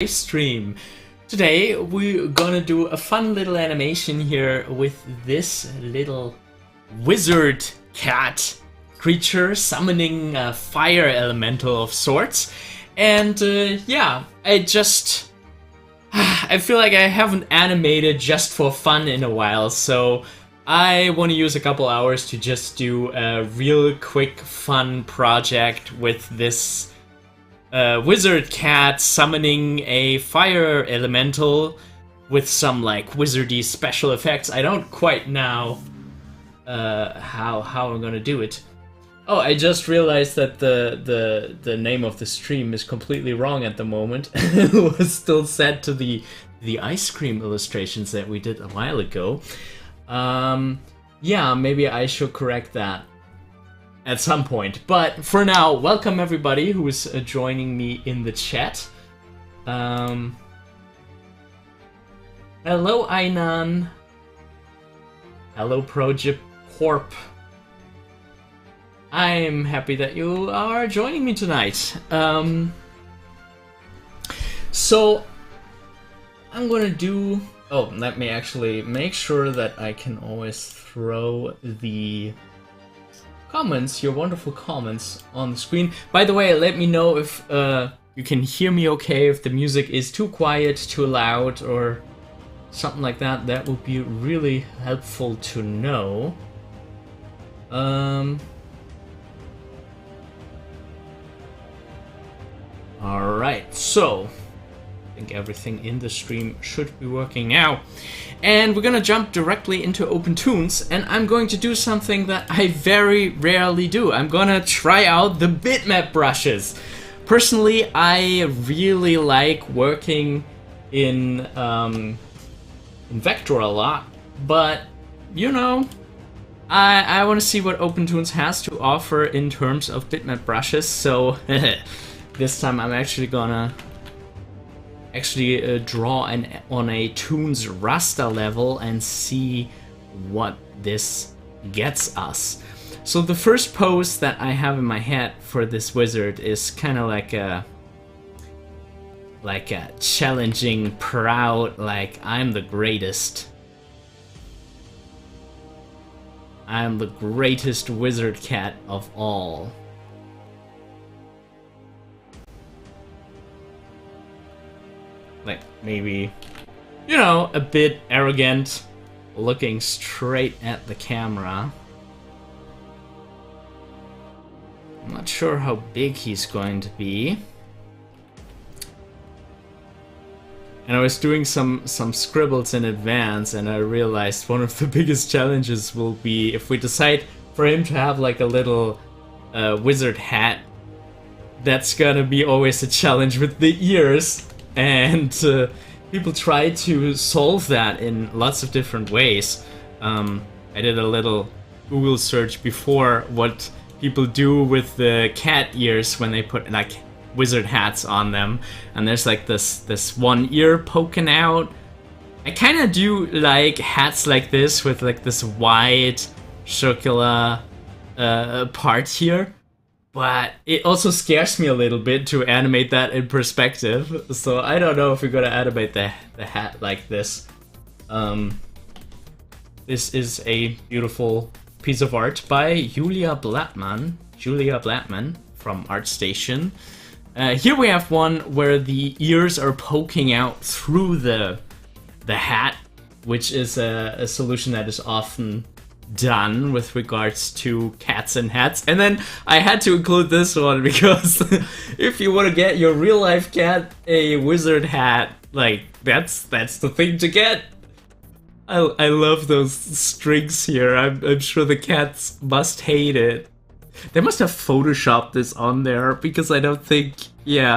Livestream. Today we're gonna do a fun little animation here with this little wizard cat creature summoning a fire elemental of sorts. And yeah, I feel like I haven't animated just for fun in a while, so I want to use a couple hours to just do a real quick fun project with this wizard cat summoning a fire elemental with some like wizardy special effects. I don't quite know how I'm gonna do it. Oh, I just realized that the name of the stream is completely wrong at the moment. It was still set to the ice cream illustrations that we did a while ago. Yeah, maybe I should correct that at some point. But for now, welcome everybody who is joining me in the chat. Hello, Ainan. Hello, Project Corp. I'm happy that you are joining me tonight. So I'm gonna do... Oh, let me actually make sure that I can always throw the comments, your wonderful comments, on the screen. By the way, let me know if you can hear me okay, if the music is too quiet, too loud, or something like that. That would be really helpful to know. Alright, so I think everything in the stream should be working now. And we're gonna jump directly into Open Tunes, and I'm going to do something that I very rarely do. I'm gonna try out the bitmap brushes. Personally, I really like working in Vector a lot, but you know, I want to see what Open Tunes has to offer in terms of bitmap brushes, so this time I'm actually gonna draw on a Tunes raster level and see what this gets us. So the first pose that I have in my head for this wizard is kind of like a challenging, proud, like I'm the greatest. I'm the greatest wizard cat of all. Like, maybe, you know, a bit arrogant, looking straight at the camera. I'm not sure how big he's going to be. And I was doing some scribbles in advance, and I realized one of the biggest challenges will be if we decide for him to have like a little wizard hat. That's gonna be always a challenge with the ears. And people try to solve that in lots of different ways. I did a little Google search before what people do with the cat ears when they put like wizard hats on them, and there's like this one ear poking out. I kind of do like hats like this with like this wide circular part here. But it also scares me a little bit to animate that in perspective, so I don't know if we're gonna animate the hat like this. This is a beautiful piece of art by Julia Blattman from ArtStation. Here we have one where the ears are poking out through the hat, which is a solution that is often done with regards to cats and hats. And then I had to include this one because if you want to get your real life cat a wizard hat, like that's the thing to get. I love those strings here. I'm sure the cats must hate it. They must have photoshopped this on there because I don't think you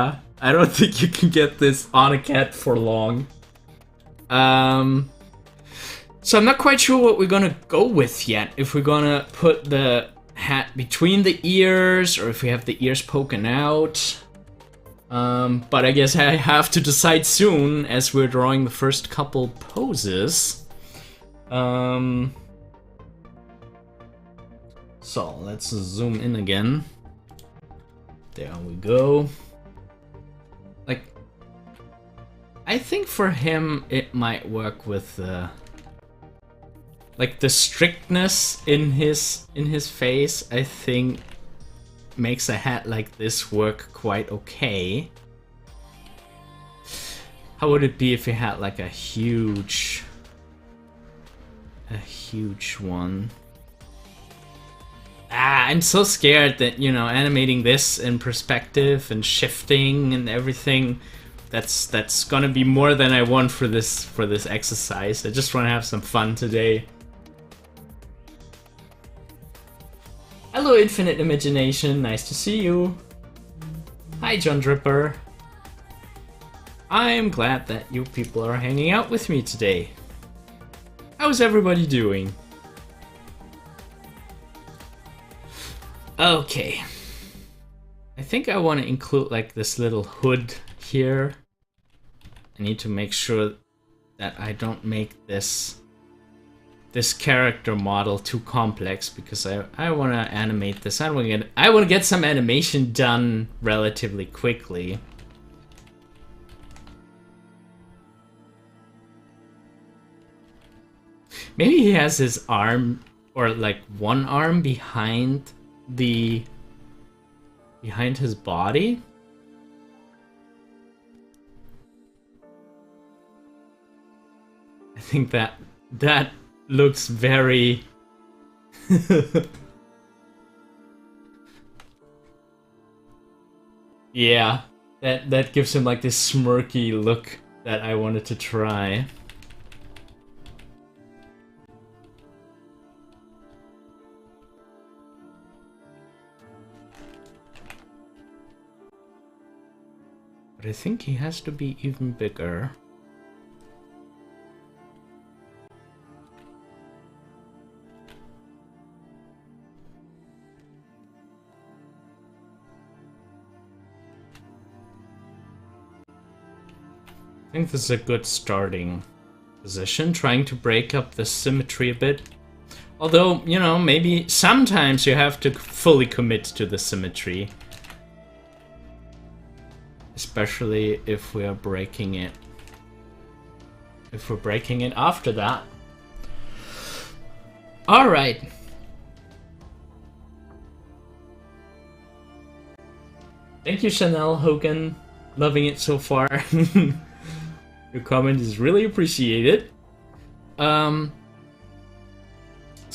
can get this on a cat for long. So I'm not quite sure what we're gonna go with yet. If we're gonna put the hat between the ears, or if we have the ears poking out. But I guess I have to decide soon as we're drawing the first couple poses. So let's zoom in again. There we go. Like, I think for him it might work with like the strictness in his face. I think makes a hat like this work quite okay. How would it be if he had like a huge one? I'm so scared that, you know, animating this in perspective and shifting and everything, that's gonna be more than I want for this exercise. I just want to have some fun today. Hello, Infinite Imagination. Nice to see you. Hi, John Dripper. I'm glad that you people are hanging out with me today. How's everybody doing? Okay. I think I want to include like this little hood here. I need to make sure that I don't make this character model too complex, because I want to animate this. I want to get some animation done relatively quickly. Maybe he has his arm, or like one arm behind his body. I think that looks very yeah, that gives him like this smirky look that I wanted to try. But I think he has to be even bigger. I think this is a good starting position, trying to break up the symmetry a bit. Although, you know, maybe sometimes you have to fully commit to the symmetry. Especially if we are breaking it. If we're breaking it after that. Alright. Thank you, Chanel Hogan. Loving it so far. Your comment is really appreciated. So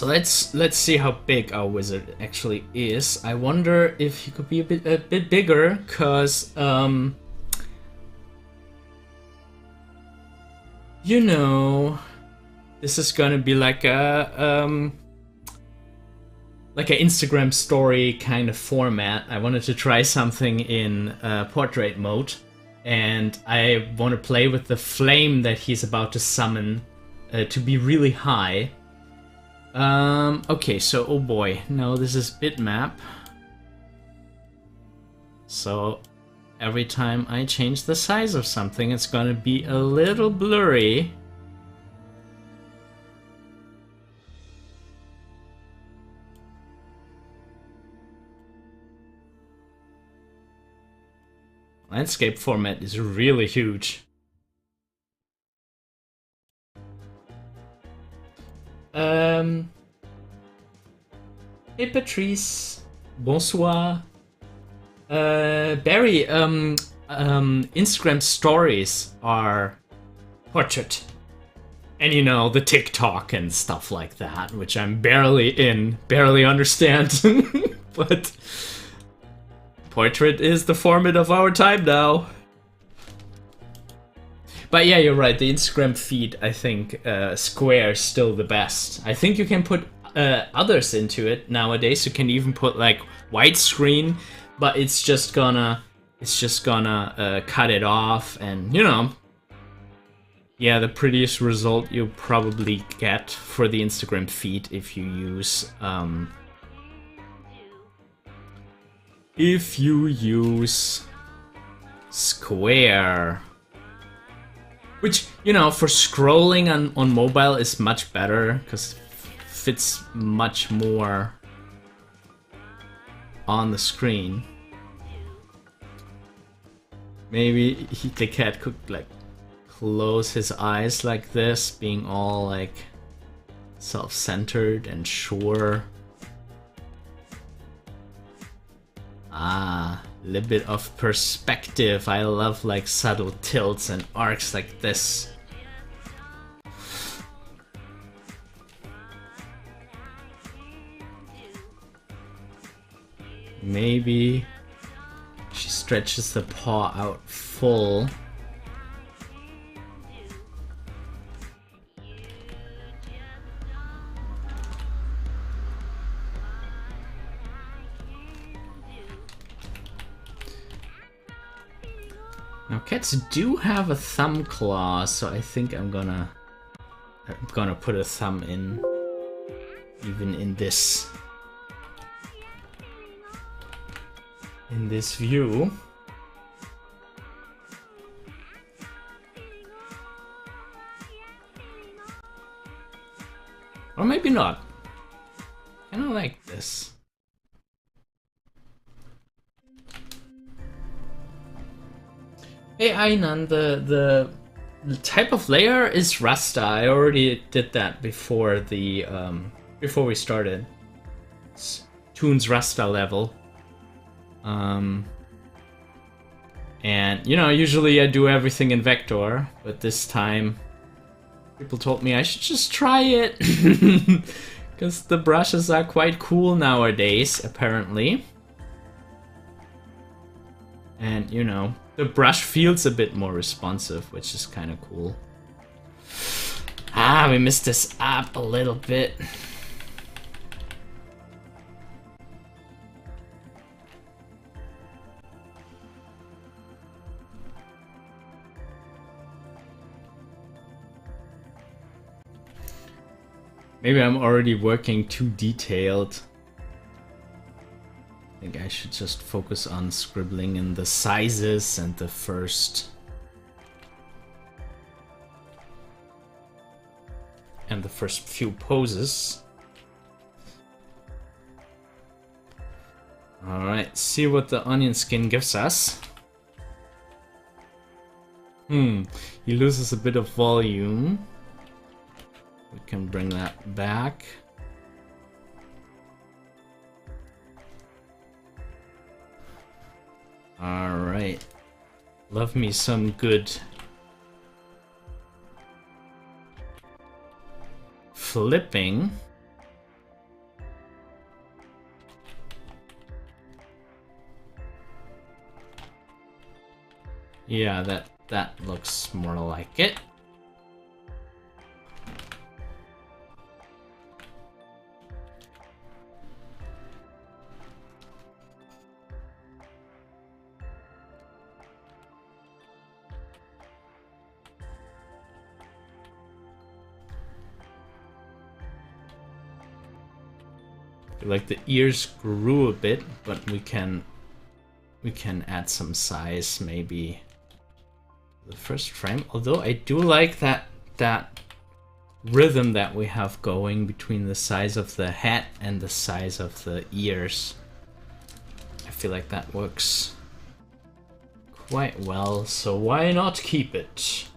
let's see how big our wizard actually is. I wonder if he could be a bit bigger, cause you know, this is gonna be like an Instagram story kind of format. I wanted to try something in portrait mode, and I want to play with the flame that he's about to summon to be really high. Okay, so, oh boy, no, this is bitmap. So, every time I change the size of something, it's gonna be a little blurry. Landscape format is really huge. Hey Patrice, bonsoir. Barry, Instagram stories are portrait. And you know, the TikTok and stuff like that, which I'm barely understand. But portrait is the format of our time now. But yeah, you're right, the Instagram feed, I think square is still the best. I think you can put others into it nowadays. You can even put like widescreen, but it's just gonna cut it off, and you know, yeah, the prettiest result you'll probably get for the Instagram feed if you use square. Which, you know, for scrolling on mobile is much better, because it fits much more on the screen. Maybe the cat could like close his eyes like this, being all like self-centered and sure. Ah, a little bit of perspective. I love like subtle tilts and arcs like this. Maybe she stretches the paw out full. Now cats do have a thumb claw, so I think I'm gonna put a thumb in, even in this view. Or maybe not. I don't like this. Hey Ainan, the type of layer is Rasta. I already did that before the before we started. It's Toon's Rasta level. And, you know, usually I do everything in vector, but this time people told me I should just try it. Because the brushes are quite cool nowadays, apparently. And, you know, the brush feels a bit more responsive, which is kind of cool. Ah, we messed this up a little bit. Maybe I'm already working too detailed. I think I should just focus on scribbling in the sizes and the first few poses. Alright, see what the onion skin gives us. He loses a bit of volume. We can bring that back. Alright. Love me some good flipping. Yeah, that looks more like it. Like the ears grew a bit, but we can add some size maybe the first frame. Although I do like that rhythm that we have going between the size of the head and the size of the ears. I feel like that works quite well, so why not keep it?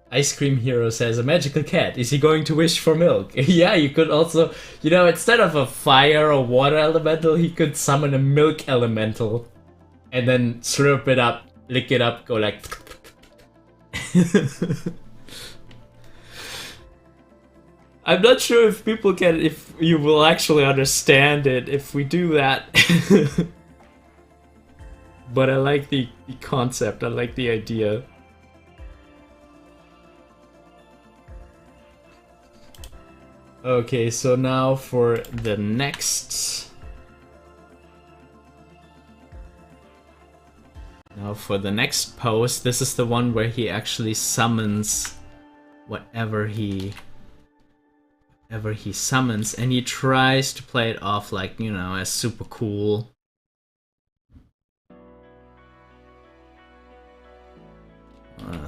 Ice Cream Hero says, a magical cat. Is he going to wish for milk? Yeah, you could also, you know, instead of a fire or water elemental, he could summon a milk elemental. And then slurp it up, lick it up, go like... I'm not sure if people can, if you will actually understand it if we do that. But I like the concept, I like the idea. Okay, so now for the next... Now for the next pose, this is the one where he actually summons whatever he summons, and he tries to play it off like, you know, as super cool.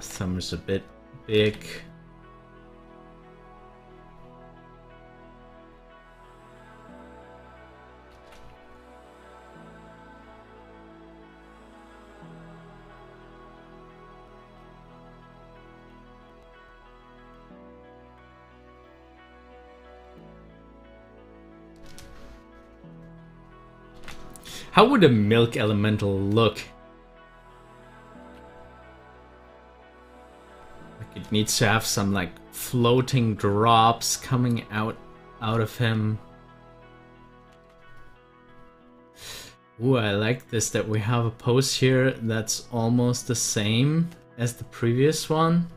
Thumb is a bit big. How would a milk elemental look? Like it needs to have some like floating drops coming out of him. Ooh, I like this that we have a pose here that's almost the same as the previous one.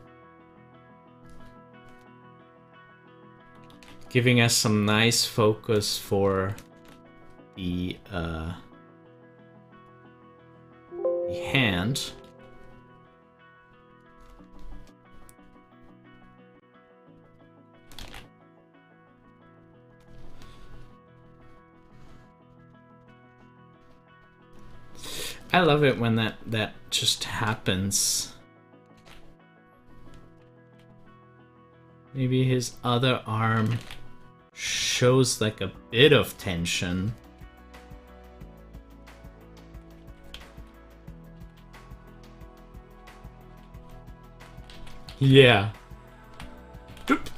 Giving us some nice focus for the hand. I love it when that just happens. Maybe his other arm shows like a bit of tension. Yeah. Oop.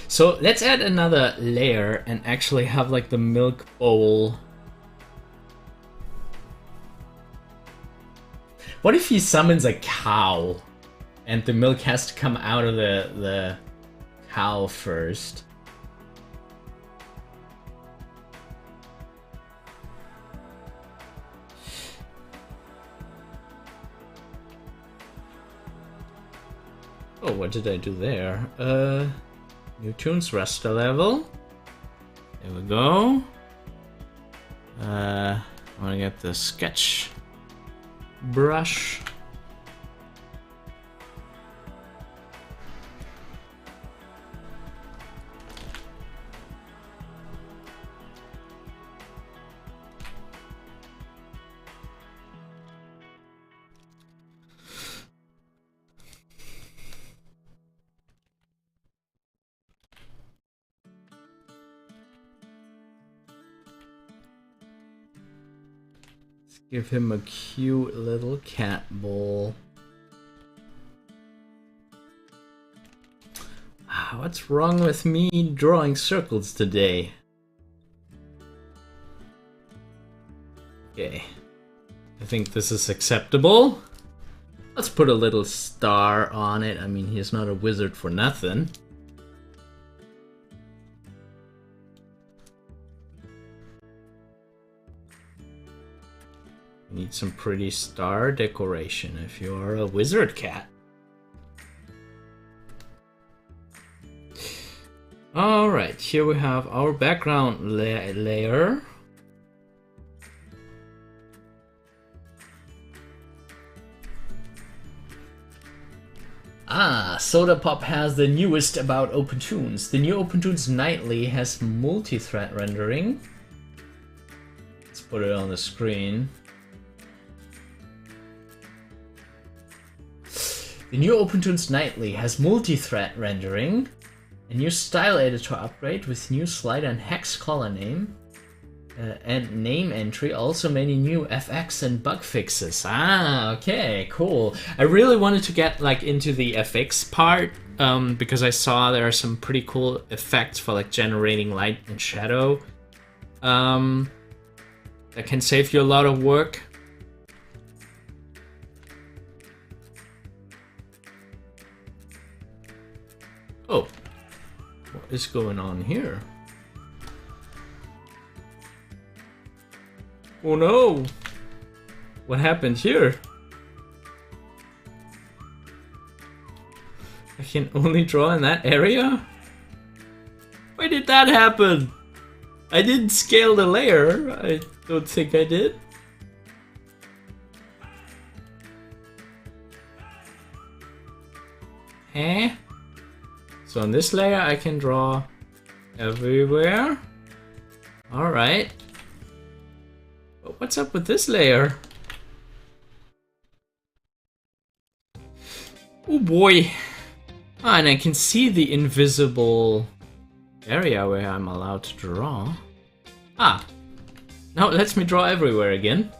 So let's add another layer and actually have like the milk bowl. What if he summons a cow and the milk has to come out of the cow first? Oh, what did I do there? New tunes, raster level. There we go. I want to get the sketch brush. Give him a cute little cat bowl. What's wrong with me drawing circles today? Okay. I think this is acceptable. Let's put a little star on it. I mean, he's not a wizard for nothing. Need some pretty star decoration if you are a wizard cat. Alright, here we have our background layer. Soda Pop has the newest about OpenTunes. The new OpenTunes Nightly has multi-thread rendering. Let's put it on the screen. The new OpenTunes Nightly has multi-thread rendering, a new style editor upgrade with new slider and hex color name, and name entry, also many new FX and bug fixes. Okay, cool. I really wanted to get like into the FX part because I saw there are some pretty cool effects for like generating light and shadow that can save you a lot of work. Oh, what is going on here? Oh no! What happened here? I can only draw in that area? Why did that happen? I didn't scale the layer. I don't think I did. Eh? So on this layer I can draw everywhere. Alright. But what's up with this layer? Oh boy. And I can see the invisible area where I'm allowed to draw. Ah, now it lets me draw everywhere again.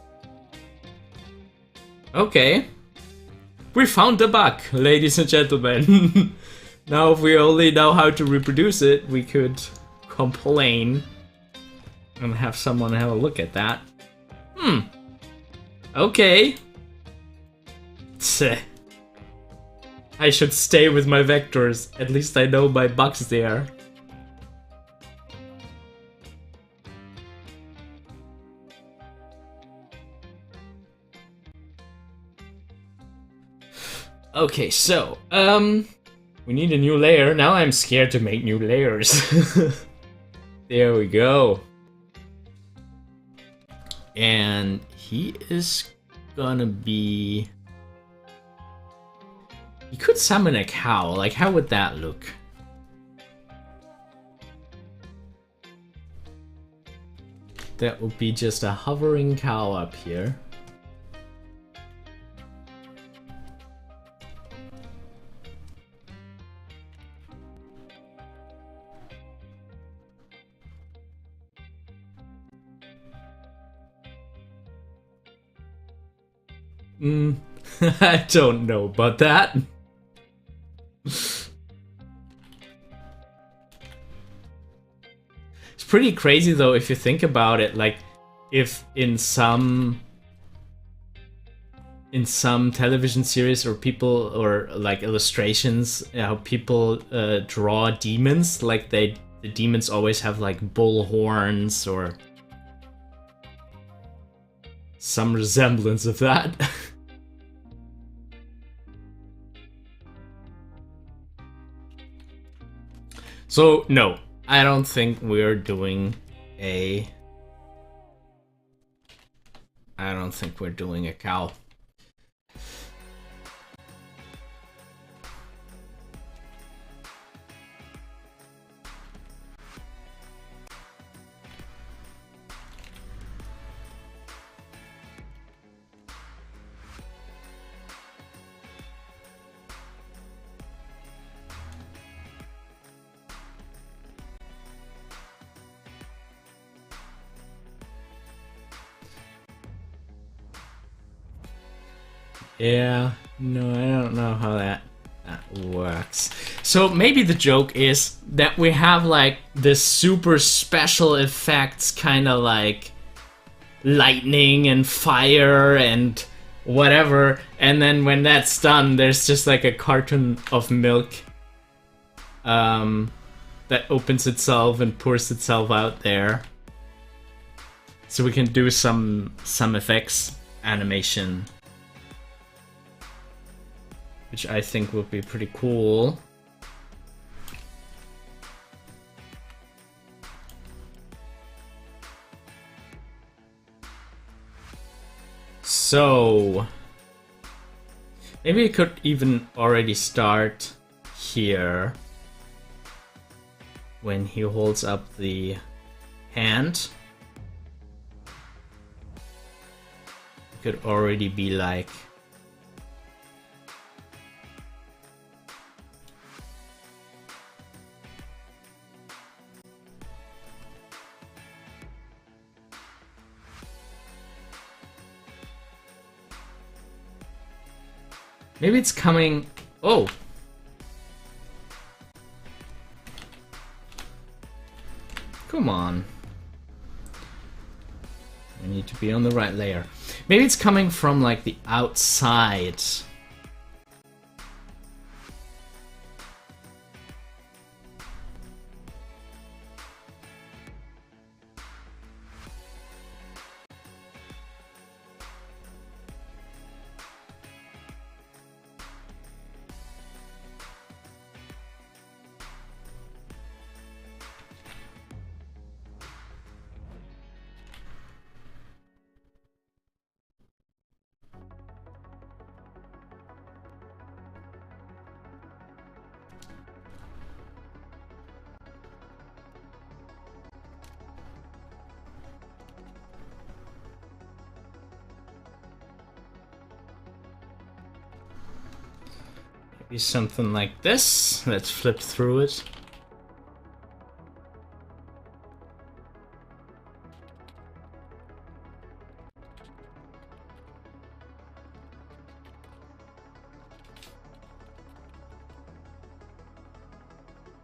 Okay. We found the bug, ladies and gentlemen. Now if we only know how to reproduce it, we could complain and have someone have a look at that. Okay. Tch. I should stay with my vectors. At least I know my bugs there. Okay, so, we need a new layer. Now I'm scared to make new layers. There we go. And he is gonna be... He could summon a cow. Like, how would that look? That would be just a hovering cow up here. I don't know about that. It's pretty crazy though if you think about it, like if in some television series or people or like illustrations, how people draw demons, like the demons always have like bull horns or some resemblance of that. So, no, I don't think we're doing a... I don't think we're doing a cow. Yeah, no, I don't know how that works. So maybe the joke is that we have like this super special effects, kind of like lightning and fire and whatever, and then when that's done, there's just like a carton of milk that opens itself and pours itself out there. So we can do some effects animation, which I think would be pretty cool. So maybe we could even already start here when he holds up the hand. It could already be like maybe it's coming. Oh. Come on. I need to be on the right layer. Maybe it's coming from like the outside. Maybe something like this. Let's flip through it.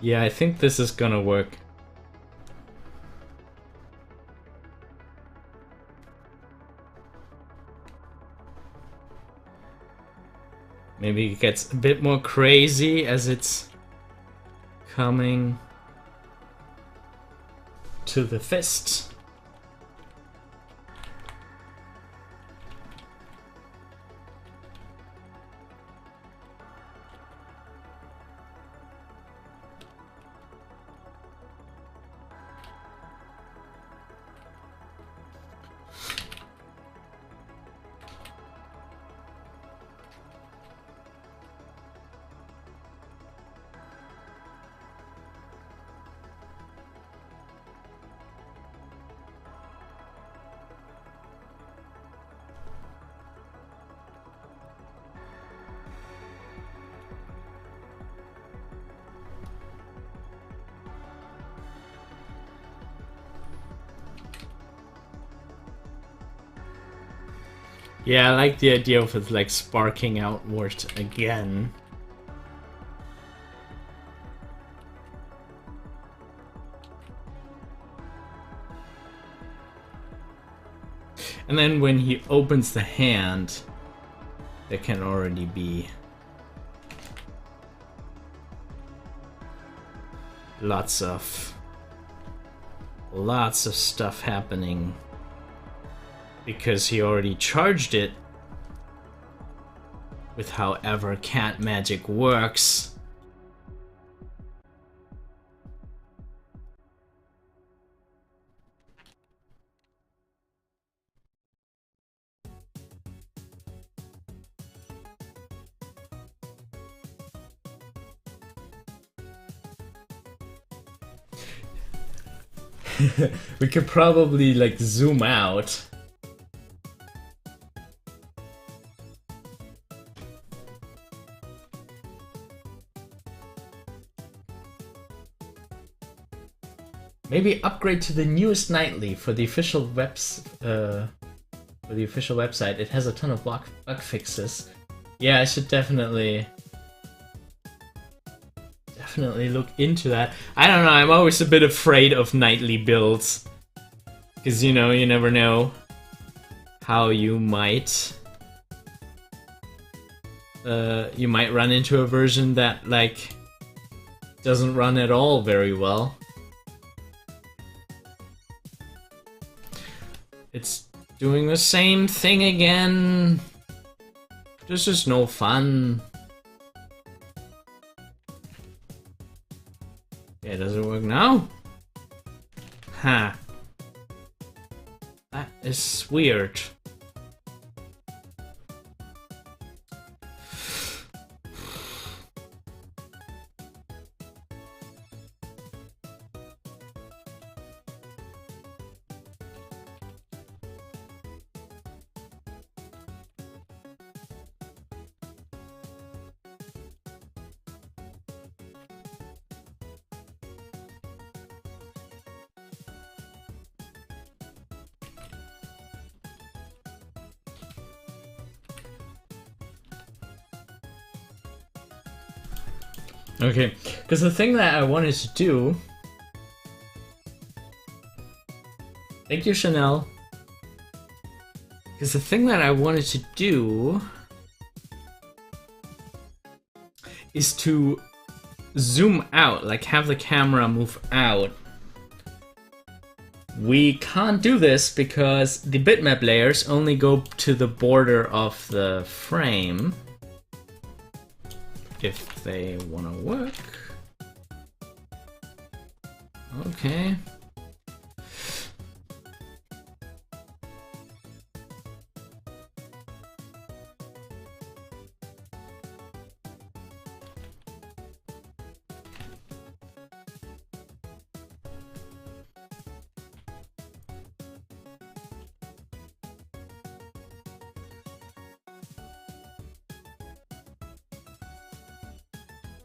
Yeah, I think this is gonna work. Maybe it gets a bit more crazy as it's coming to the fist. Yeah, I like the idea of it like sparking outward again. And then when he opens the hand, there can already be lots of stuff happening. Because he already charged it with however cat magic works. We could probably like zoom out. Maybe upgrade to the newest nightly for the official website. It has a ton of bug fixes. Yeah, I should definitely look into that. I don't know, I'm always a bit afraid of nightly builds. Because, you know, you never know how you might run into a version that, like, doesn't run at all very well. It's doing the same thing again. This is no fun. Yeah, does it work now? Huh. That is weird. Okay, because the thing that I wanted to do... Thank you, Chanel. Because the thing that I wanted to do... is to zoom out, like have the camera move out. We can't do this because the bitmap layers only go to the border of the frame. If they want to work. Okay.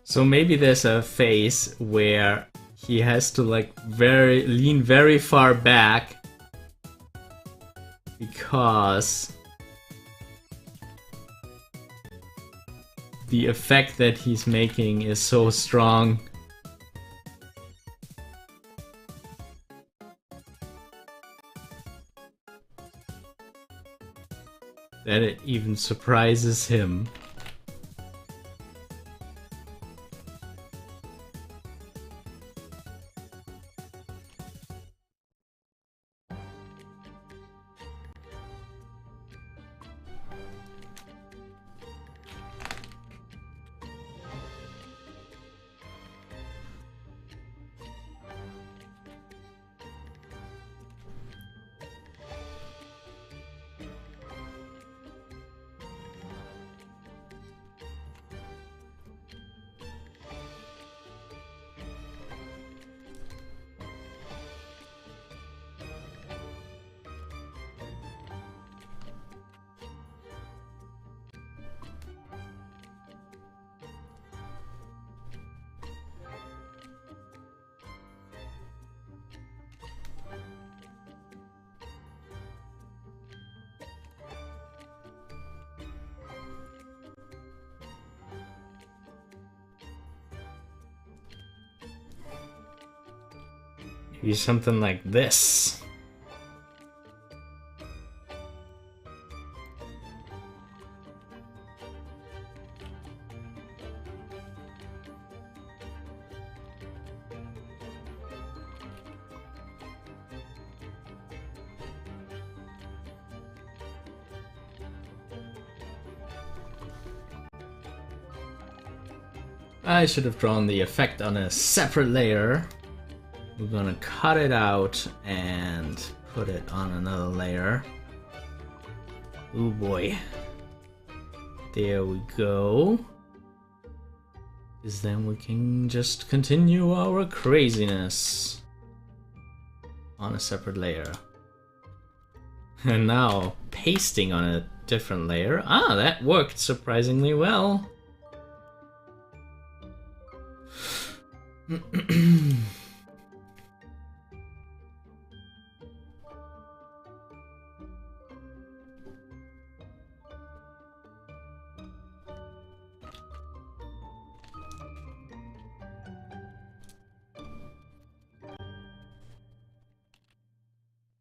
So maybe there's a phase where he has to like lean very far back because the effect that he's making is so strong that it even surprises him. Maybe something like this. I should have drawn the effect on a separate layer. We're gonna cut it out and put it on another layer. Oh boy. There we go. Because then we can just continue our craziness on a separate layer. And now pasting on a different layer. Ah, that worked surprisingly well.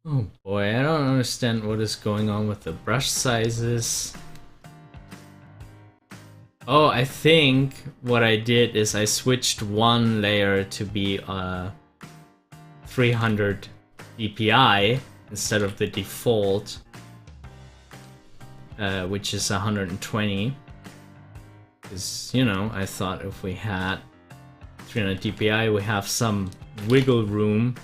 Oh boy, I don't understand what is going on with the brush sizes. Oh, I think what I did is I switched one layer to be 300 dpi instead of the default, which is 120. Because, you know, I thought if we had 300 dpi, we have some wiggle room.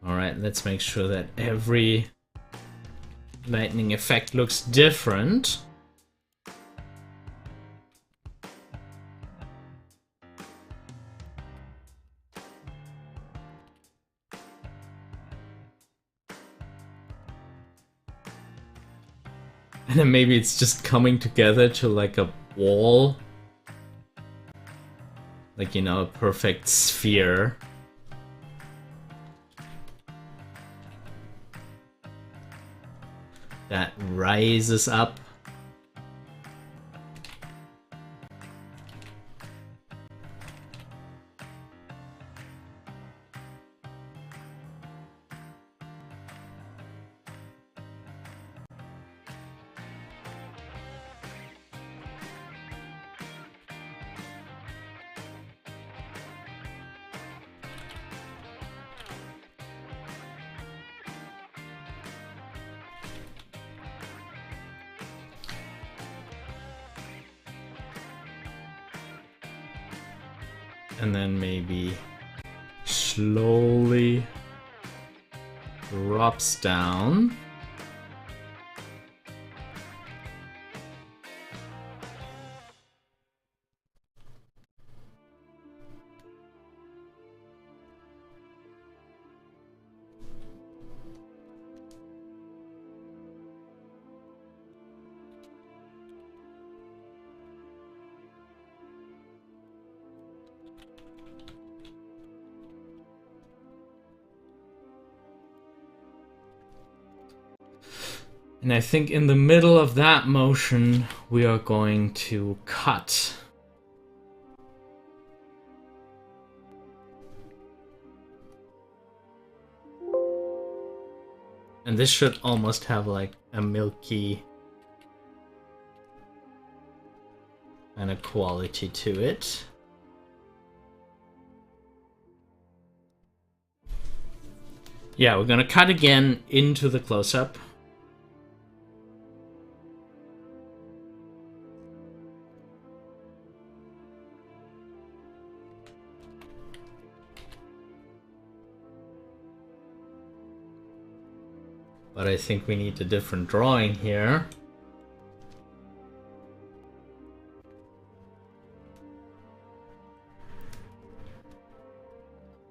Alright, let's make sure that every lightning effect looks different. And then maybe it's just coming together to like a wall. Like, you know, a perfect sphere. That rises up. And then maybe slowly drops down. And I think in the middle of that motion, we are going to cut. And this should almost have like a milky kind of quality to it. Yeah, we're gonna cut again into the close-up. But I think we need a different drawing here.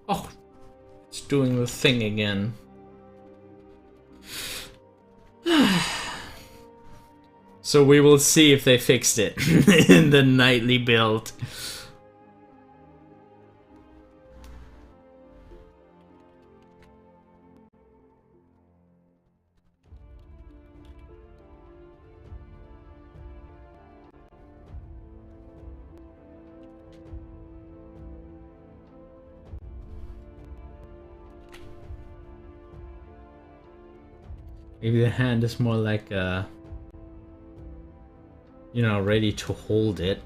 Oh, it's doing the thing again. So we will see if they fixed it in the nightly build. Maybe the hand is more like a, you know, ready to hold it.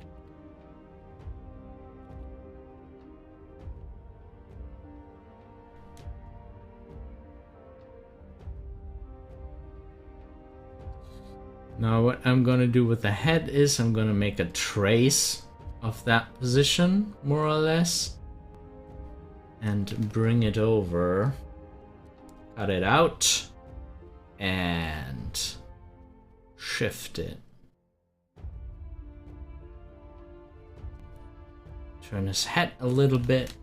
Now what I'm gonna do with the head is I'm gonna make a trace of that position, more or less, and bring it over, cut it out, and shift it. Turn his head a little bit.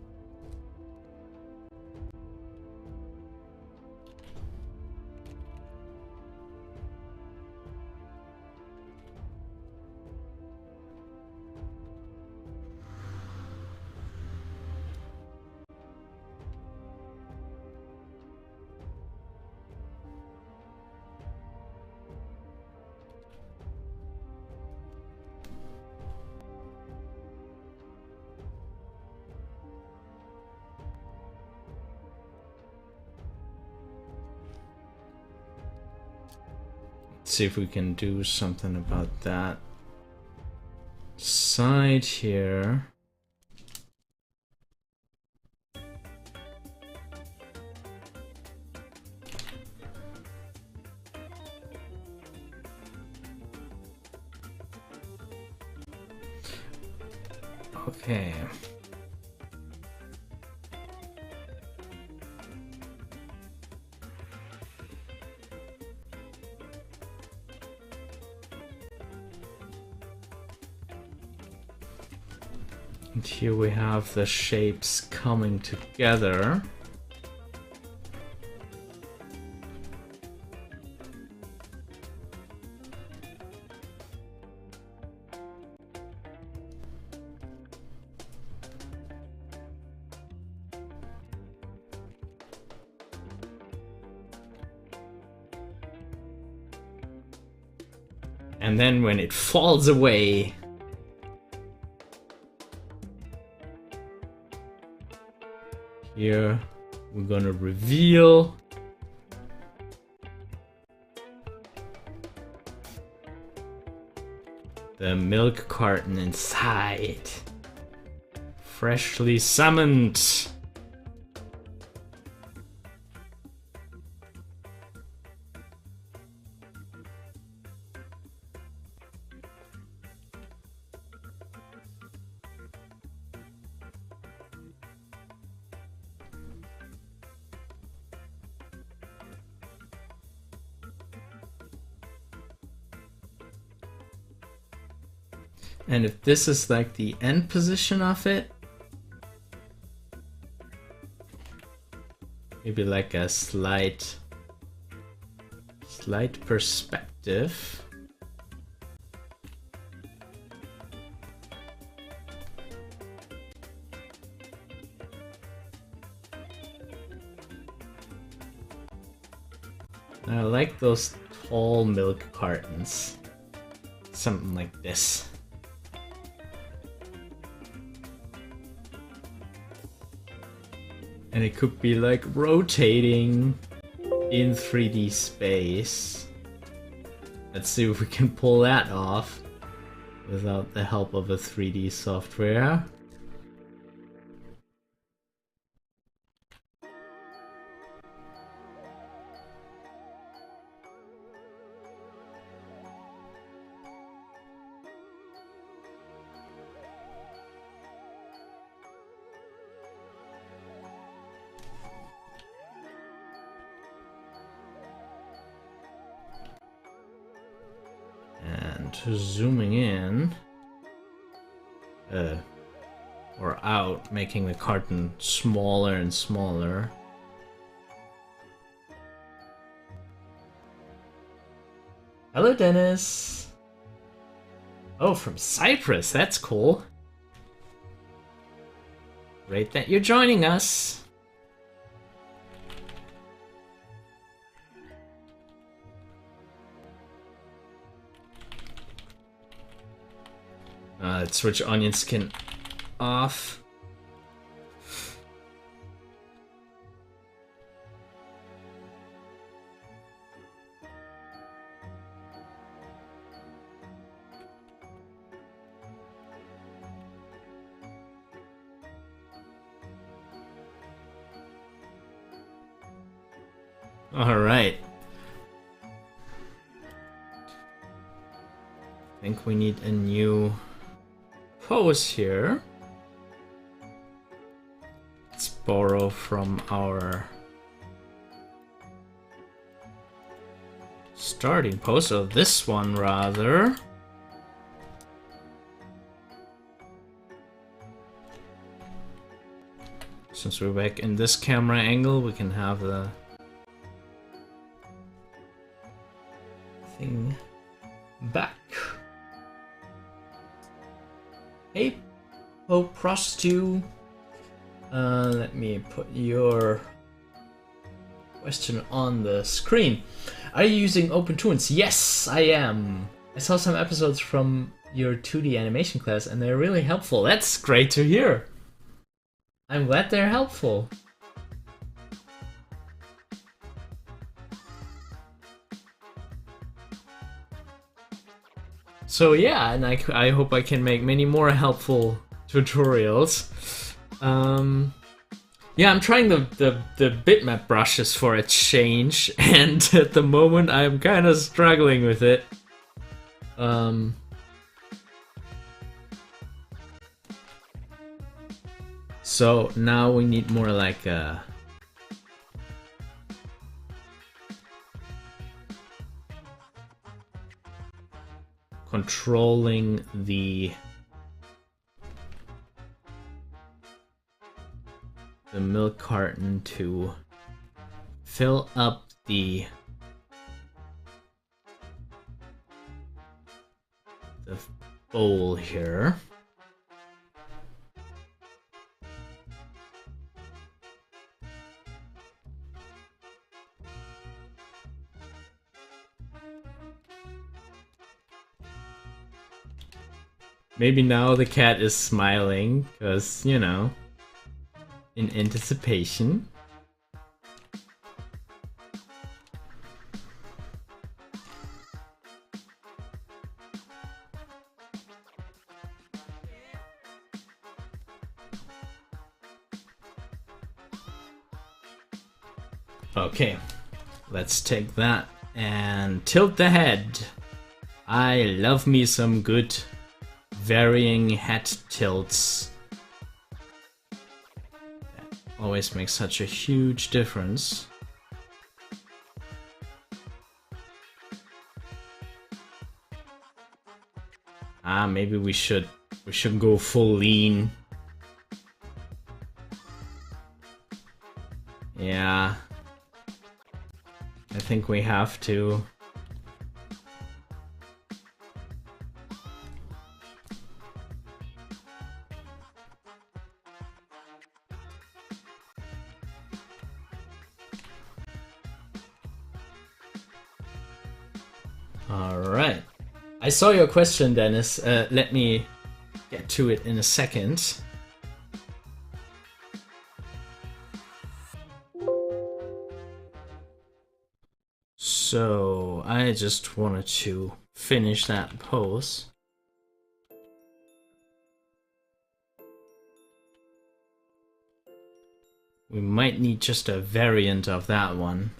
See if we can do something about that side here. Okay. And here we have the shapes coming together. And then when it falls away, here we're gonna reveal the milk carton inside. Freshly summoned. And if this is like the end position of it, maybe like a slight perspective. I like those all milk cartons. Something like this. And it could be like rotating in 3D space. Let's see if we can pull that off without the help of a 3D software. Zooming in or out, making the carton smaller and smaller. Hello, Dennis. Oh, from Cyprus. That's cool. Great that you're joining us. Let's switch onion skin off. All right. I think we need a new pose here. Let's borrow from our starting pose, so this one rather. Since we're back in this camera angle, we can have the thing back. Hey, Prostu. Let me put your question on the screen. Are you using OpenToonz? Yes, I am. I saw some episodes from your 2D animation class and they're really helpful. That's great to hear. I'm glad they're helpful. So yeah, and I hope I can make many more helpful tutorials. Yeah, I'm trying the bitmap brushes for a change, and at the moment I'm kind of struggling with it. So now we need more like a controlling the milk carton to fill up the bowl here. Maybe now the cat is smiling, because, you know, in anticipation. Okay, let's take that and tilt the head. I love me some good varying head tilts. That always makes such a huge difference. Maybe we should go full lean. Yeah, I think we have to. Alright. I saw your question, Dennis. Let me get to it in a second. So, I just wanted to finish that pose. We might need just a variant of that one.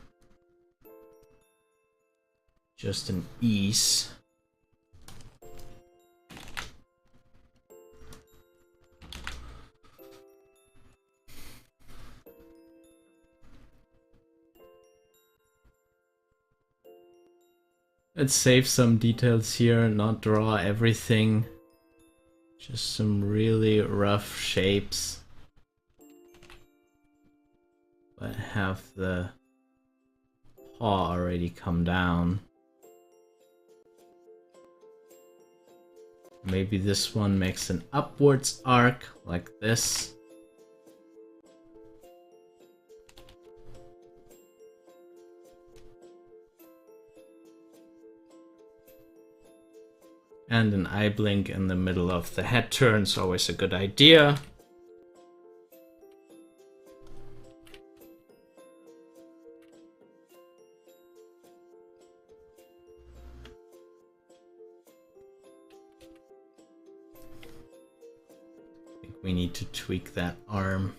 Just an ease. Let's save some details here, not draw everything. Just some really rough shapes. But have the paw already come down. Maybe this one makes an upwards arc like this. And an eye blink in the middle of the head turn is always a good idea. I think we need to tweak that arm.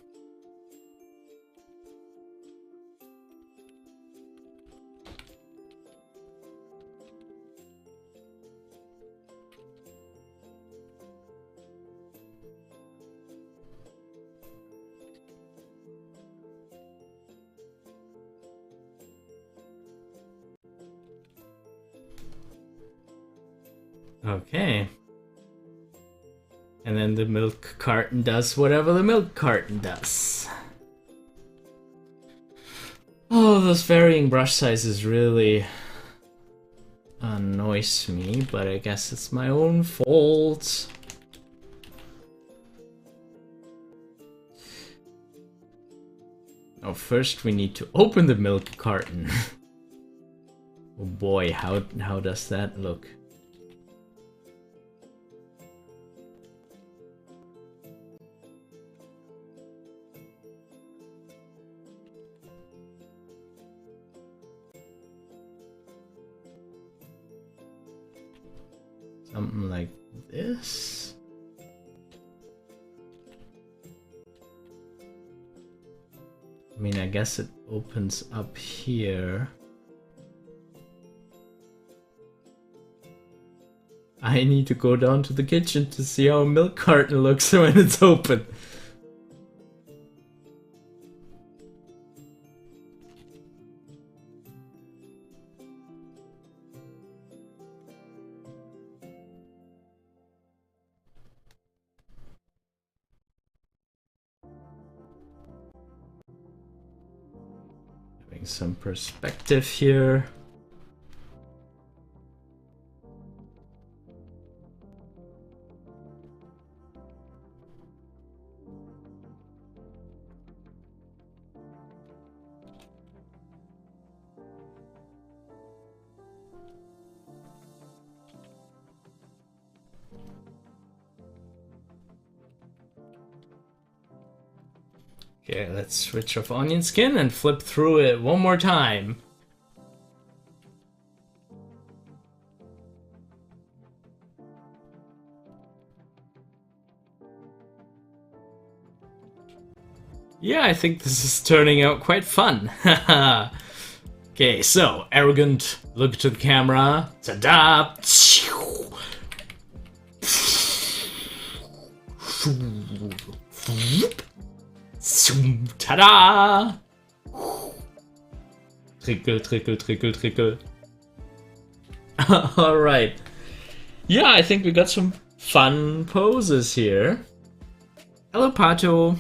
Okay. And then the milk carton does whatever the milk carton does. Oh, those varying brush sizes really annoys me, but I guess it's my own fault. Oh, first we need to open the milk carton. Oh boy, how does that look? Something like this. I mean, I guess it opens up here. I need to go down to the kitchen to see how a milk carton looks when it's open. Some perspective here. Okay, let's switch off onion skin and flip through it one more time. Yeah, I think this is turning out quite fun. Okay, so, arrogant, look to the camera. Ta-da! Ta-da! Trickle, trickle, trickle, trickle. Alright. Yeah, I think we got some fun poses here. Hello, Pato.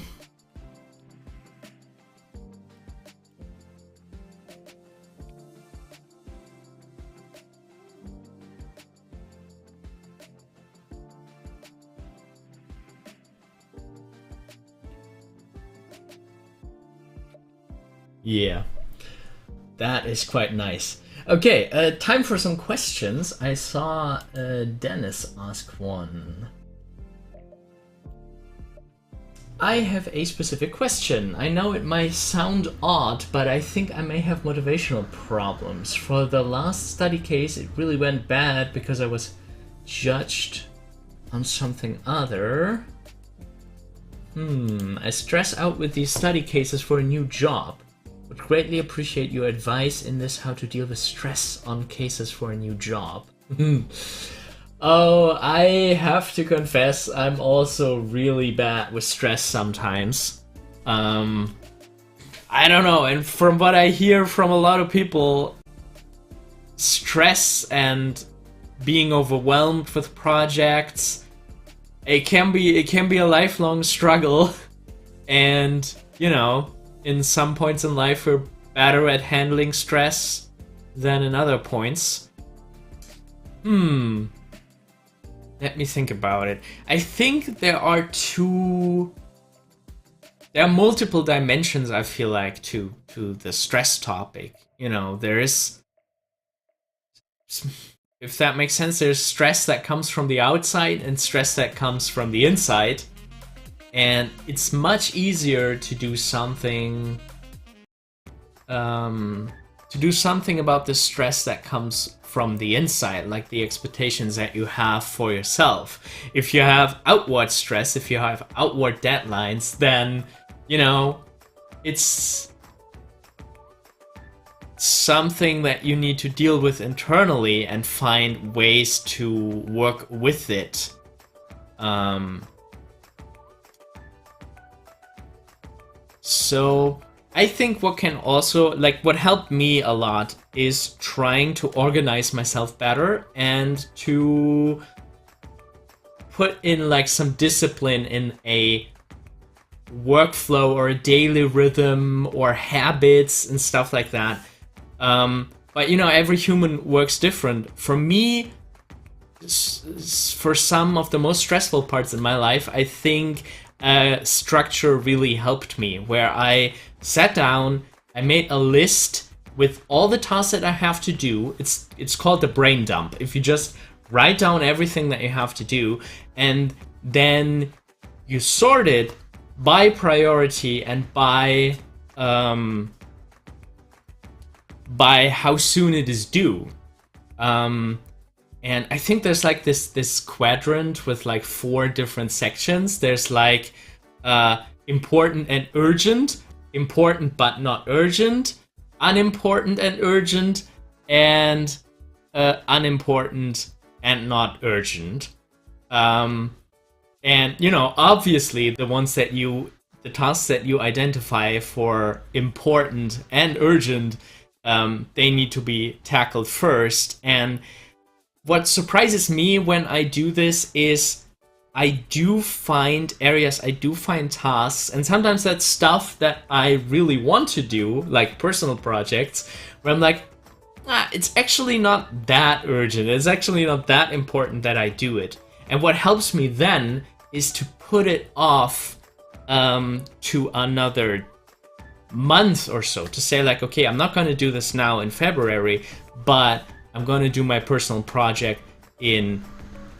Yeah, that is quite nice. Okay, time for some questions. I saw Dennis ask one. I have a specific question. I know it might sound odd, but I think I may have motivational problems. For the last study case, it really went bad because I was judged on something other. I stress out with these study cases for a new job. Would greatly appreciate your advice in this, how to deal with stress on cases for a new job. Oh, I have to confess, I'm also really bad with stress sometimes. I don't know, and from what I hear from a lot of people, stress and being overwhelmed with projects, it can be a lifelong struggle. And, you know, in some points in life we're better at handling stress than in other points. Let me think about it. I think there are multiple dimensions, I feel like, to the stress topic. You know, there is, if that makes sense, there's stress that comes from the outside and stress that comes from the inside. And it's much easier to do something about the stress that comes from the inside, like the expectations that you have for yourself. If you have outward stress, if you have outward deadlines, then, you know, it's something that you need to deal with internally and find ways to work with it. So I think what can also, like, what helped me a lot is trying to organize myself better and to put in like some discipline in a workflow or a daily rhythm or habits and stuff like that. But you know, every human works different. For me, for some of the most stressful parts in my life, I think structure really helped me, where I sat down, I made a list with all the tasks that I have to do. It's called the brain dump. If you just write down everything that you have to do, and then you sort it by priority and by how soon it is due. And I think there's like this quadrant with like 4 different sections. There's like important and urgent, important but not urgent, unimportant and urgent, and unimportant and not urgent. And you know, obviously the tasks that you identify for important and urgent, they need to be tackled first. And what surprises me when I do this is I do find areas, I do find tasks, and sometimes that's stuff that I really want to do, like personal projects, where I'm like, it's actually not that urgent, it's actually not that important that I do it. And what helps me then is to put it off to another month or so, to say like, okay, I'm not going to do this now in February, but I'm going to do my personal project in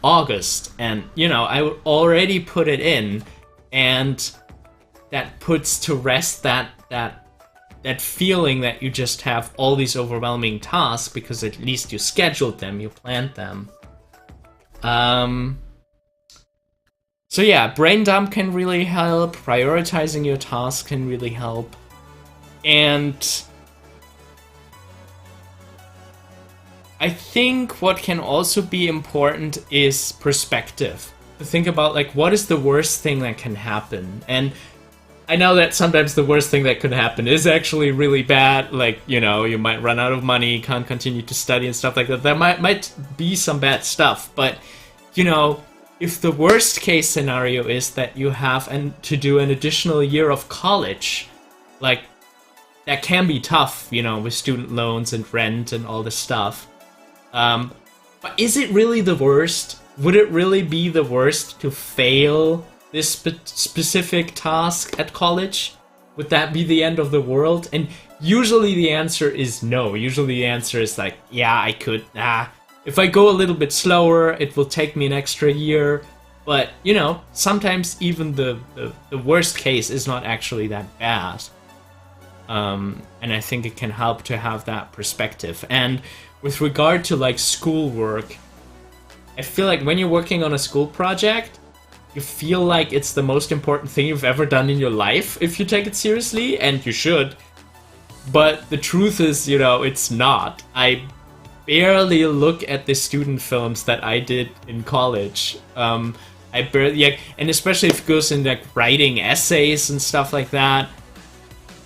August. And, you know, I would already put it in, and that puts to rest that feeling that you just have all these overwhelming tasks, because at least you scheduled them, you planned them. So yeah, brain dump can really help, prioritizing your tasks can really help, and I think what can also be important is perspective. To think about, like, what is the worst thing that can happen? And I know that sometimes the worst thing that could happen is actually really bad. Like, you know, you might run out of money, can't continue to study and stuff like that. There might be some bad stuff. But, you know, if the worst case scenario is that you have to do an additional year of college, like, that can be tough, you know, with student loans and rent and all this stuff. But is it really the worst? Would it really be the worst to fail this specific task at college? Would that be the end of the world? And usually the answer is no. Usually the answer is like, yeah, I could. If I go a little bit slower, it will take me an extra year. But, you know, sometimes even the worst case is not actually that bad. And I think it can help to have that perspective. And with regard to, like, schoolwork, I feel like when you're working on a school project, you feel like it's the most important thing you've ever done in your life if you take it seriously, and you should. But the truth is, you know, it's not. I barely look at the student films that I did in college. I barely, and especially if it goes in like writing essays and stuff like that.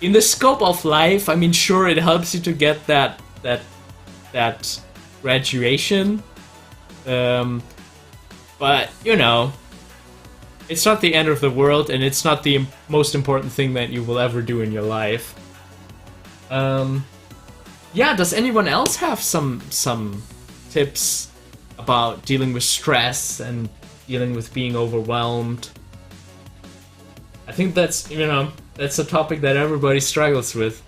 In the scope of life, I mean, sure, it helps you to get that graduation, but you know, it's not the end of the world, and it's not the most important thing that you will ever do in your life. Yeah, does anyone else have some tips about dealing with stress and dealing with being overwhelmed? I think that's, you know, that's a topic that everybody struggles with.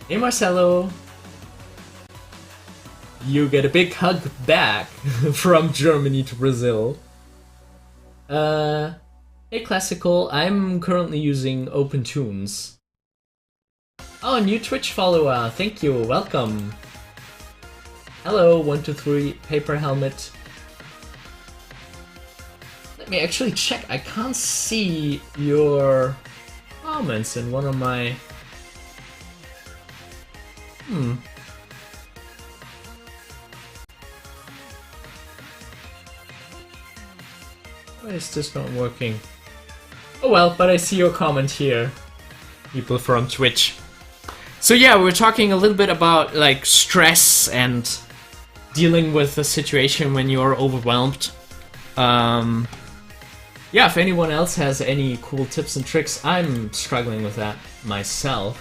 Hey Marcelo! You get a big hug back from Germany to Brazil. Hey Classical, I'm currently using OpenTunes. Oh, new Twitch follower, thank you, welcome. Hello, 123 Paper Helmet. Let me actually check, I can't see your comments in one of my... Why is this not working? Oh well, but I see your comment here. People from Twitch. So yeah, we're talking a little bit about like stress and dealing with a situation when you're overwhelmed. Yeah, if anyone else has any cool tips and tricks, I'm struggling with that myself.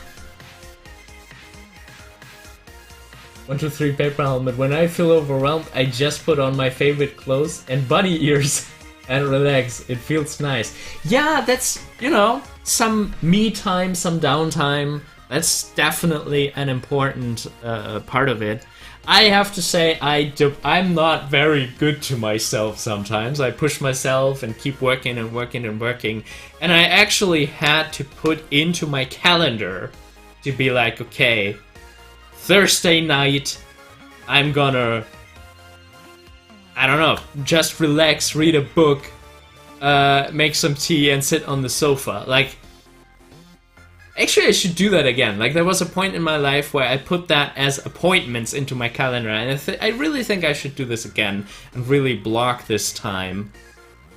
123 Paper Helmet. When I feel overwhelmed, I just put on my favorite clothes and bunny ears and relax. It feels nice. Yeah, that's, you know, some me time, some downtime. That's definitely an important part of it. I have to say, I'm not very good to myself sometimes. I push myself and keep working and working and working. And I actually had to put into my calendar to be like, okay, Thursday night, I'm gonna, I don't know, just relax, read a book, make some tea, and sit on the sofa. Like, actually, I should do that again. Like, there was a point in my life where I put that as appointments into my calendar, and I really think I should do this again and really block this time.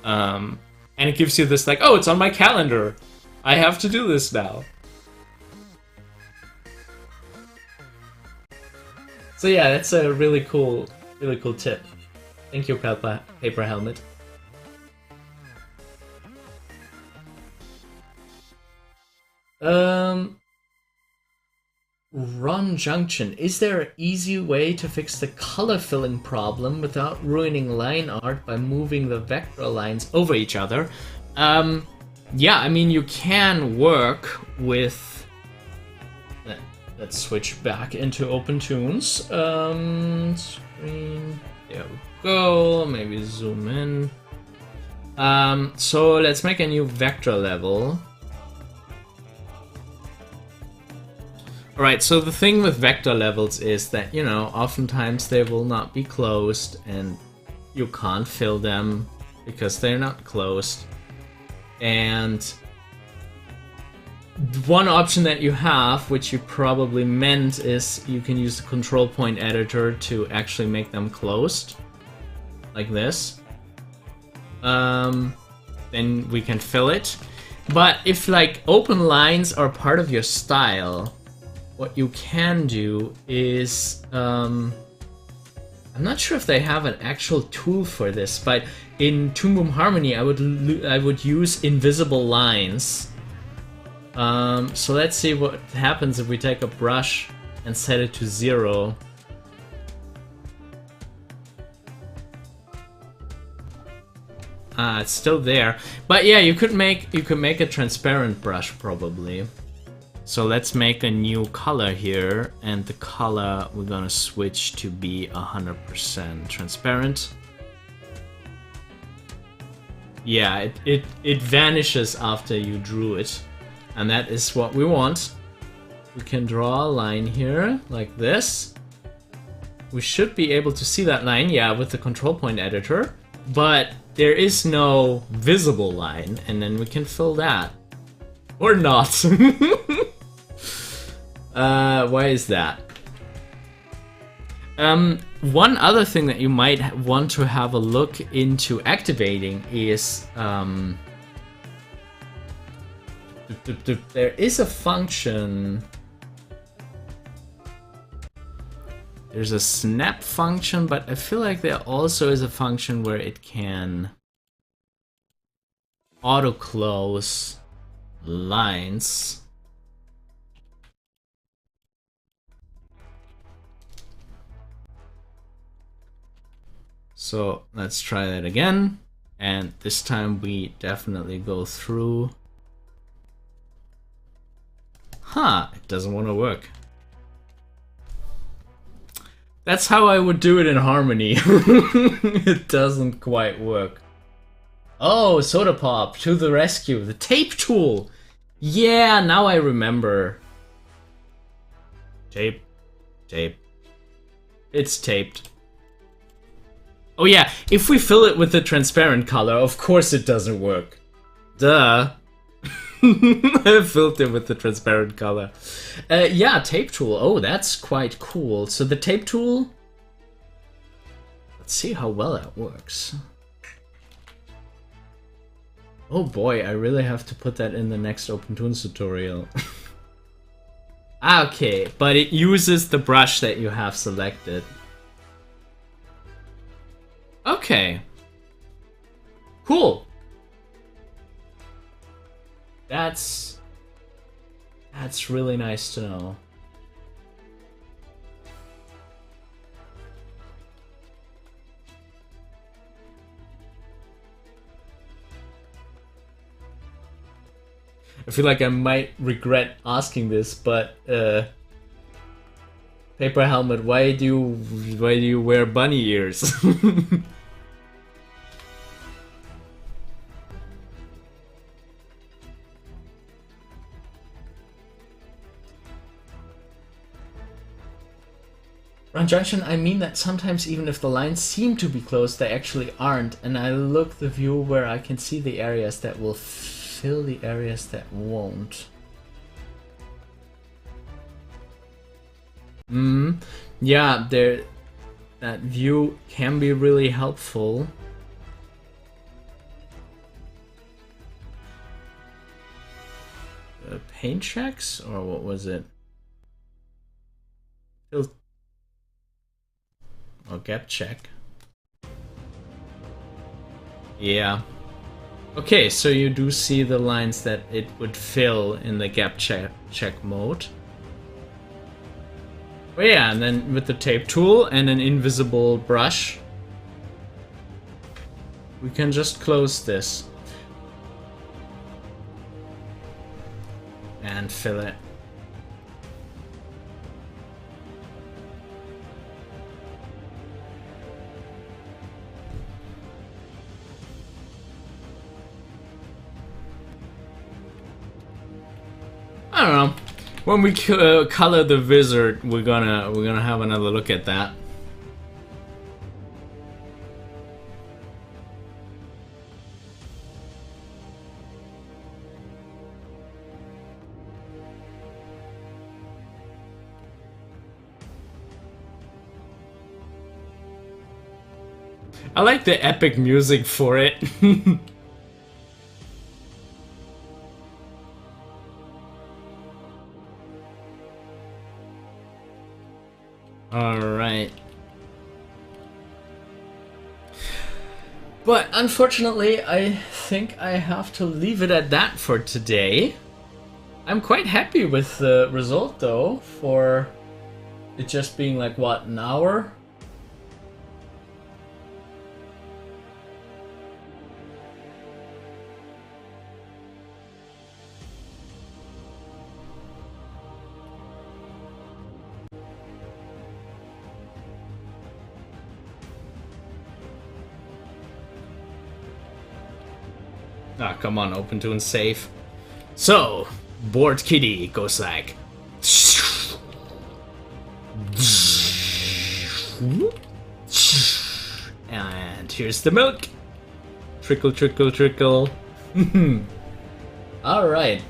And it gives you this, like, oh, it's on my calendar. I have to do this now. So yeah, that's a really cool tip. Thank you, Paper Helmet. Ron Junction. Is there an easy way to fix the color filling problem without ruining line art by moving the vector lines over each other? Yeah, I mean, you can work with... Let's switch back into OpenTunes. Screen. There we go. Maybe zoom in. So let's make a new vector level. Alright, so the thing with vector levels is that, you know, oftentimes they will not be closed and you can't fill them because they're not closed. And one option that you have, which you probably meant, is you can use the control point editor to actually make them closed. Like this. Then we can fill it. But if like open lines are part of your style, what you can do is, I'm not sure if they have an actual tool for this, but in Toon Boom Harmony I would use invisible lines. So let's see what happens if we take a brush and set it to 0. It's still there. But yeah, you could make a transparent brush probably. So let's make a new color here, and the color we're gonna switch to be 100% transparent. Yeah, it vanishes after you drew it, and that is what we want. We can draw a line here like this. We should be able to see that line, yeah, with the control point editor, but there is no visible line, and then we can fill that. Or not. Why is that? One other thing that you might want to have a look into activating is there is a function. There's a snap function, but I feel like there also is a function where it can auto close lines. So let's try that again, and this time we definitely go through. Huh, it doesn't want to work. That's how I would do it in Harmony. It doesn't quite work. Oh, Soda Pop, to the rescue. The tape tool. Yeah, now I remember. Tape. Tape. It's taped. Oh yeah, if we fill it with the transparent color, of course it doesn't work. Duh. I filled it with the transparent color. Yeah, tape tool. Oh, that's quite cool. So the tape tool... Let's see how well that works. Oh boy, I really have to put that in the next OpenToonz tutorial. Okay, but it uses the brush that you have selected. Okay. Cool. That's really nice to know. I feel like I might regret asking this, but Paper Helmet, why do you wear bunny ears? Junction, I mean that sometimes even if the lines seem to be close, they actually aren't, and I look the view where I can see the areas that will fill the areas that won't. Yeah, that view can be really helpful. Paint checks, or what was it? Oh, gap check. Yeah. Okay, so you do see the lines that it would fill in the gap check mode. Oh yeah, and then with the tape tool and an invisible brush, we can just close this and fill it. I don't know. When we color the wizard, we're gonna have another look at that. I like the epic music for it. Alright. But unfortunately, I think I have to leave it at that for today. I'm quite happy with the result though, for it just being like, what, an hour? Ah, come on, open to and save. So, bored kitty goes like. And here's the milk. Trickle, trickle, trickle. Alright.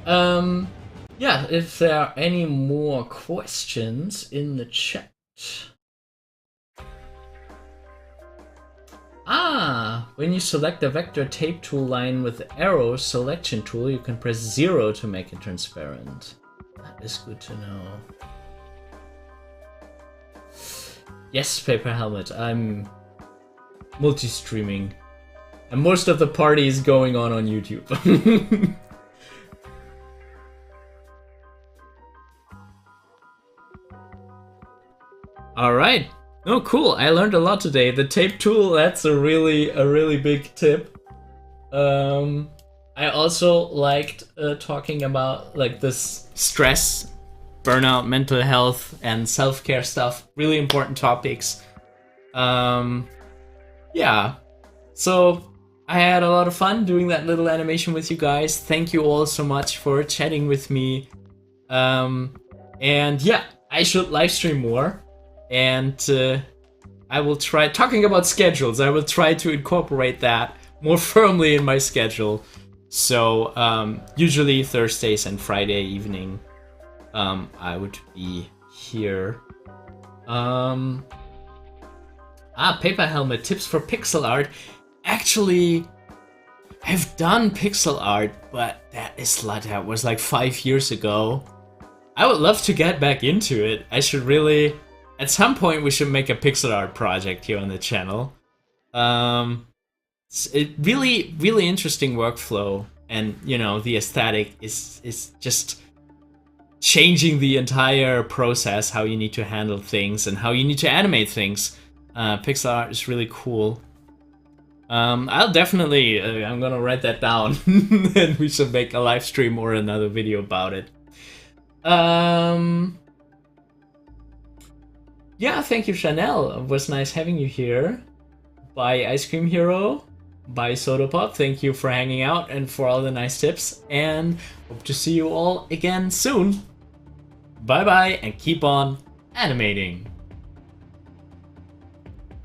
Yeah, if there are any more questions in the chat. When you select a vector tape tool line with the arrow selection tool, you can press 0 to make it transparent. That is good to know. Yes, Paper Helmet, I'm multi-streaming. And most of the party is going on YouTube. Alright. Oh, cool. I learned a lot today. The tape tool, that's a really big tip. I also liked talking about like this stress, burnout, mental health, and self-care stuff. Really important topics. Yeah. So I had a lot of fun doing that little animation with you guys. Thank you all so much for chatting with me. And yeah, I should live stream more. And I will try talking about schedules. I will try to incorporate that more firmly in my schedule. So usually Thursdays and Friday evening, I would be here. Paper Helmet tips for pixel art. Actually, I've done pixel art, but that was like 5 years ago. I would love to get back into it. I should really. At some point, we should make a pixel art project here on the channel. It's really interesting workflow, and you know the aesthetic is just changing the entire process, how you need to handle things and how you need to animate things. Pixel art is really cool. I'll definitely I'm gonna write that down, and we should make a live stream or another video about it. Yeah, thank you, Chanel. It was nice having you here. Bye, Ice Cream Hero. Bye, Soda Pop. Thank you for hanging out and for all the nice tips. And hope to see you all again soon. Bye-bye, and keep on animating.